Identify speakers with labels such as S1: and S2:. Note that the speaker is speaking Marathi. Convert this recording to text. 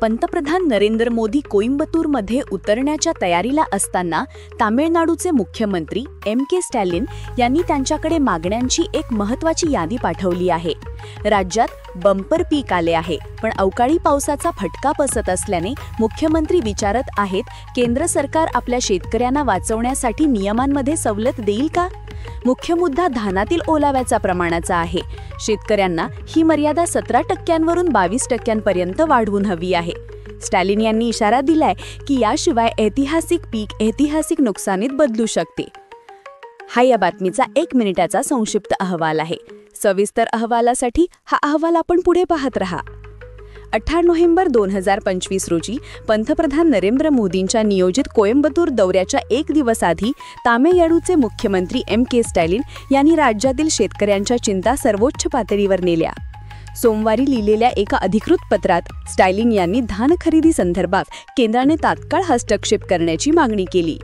S1: पंतप्रधान नरेंद्र मोदी कोइंबतूरमध्ये उतरण्याच्या तयारीला असताना तामिळनाडूचे मुख्यमंत्री के स्टॅलिन यांनी त्यांच्याकडे मागण्यांची एक महत्त्वाची यादी पाठवली आहे. राज्यात बंपर पीक आले आहे, पण अवकाळी पावसाचा फटका बसत असल्याने मुख्यमंत्री विचारत आहेत, केंद्र सरकार आपल्या शेतकऱ्यांना वाचवण्यासाठी नियमांमध्ये सवलत देईल का? मुख्य मुद्दा धानातील ओलाव्याचा प्रमाणाचा आहे. शेतकऱ्यांना ही मर्यादा 17% वरून 22% वाढवून हवी आहे. स्टॅलिन यांनी इशारा दिलाय की याशिवाय ऐतिहासिक पीक ऐतिहासिक नुकसानीत बदलू शकते. हा या बातमीचा 1 मिनिटाचा संक्षिप्त अहवाल आहे. सविस्तर अहवालासाठी हा अहवाल आपण पुढे पाहत रहा. 18 नोव्हेंबर 2025 रोजी पंतप्रधान नरेंद्र मोदींच्या नियोजित कोइंबतूर दौऱ्याच्या 1 दिवस आधी तामिळनाडूचे मुख्यमंत्री के स्टॅलिन यांनी राज्यातील शेतकऱ्यांच्या चिंता सर्वोच्च पातळीवर नेल्या. सोमवारी लिहिलेल्या एका अधिकृत पत्रात स्टॅलिन यांनी धान खरेदी संदर्भात केंद्राने तात्काळ हस्तक्षेप करण्याची मागणी केली.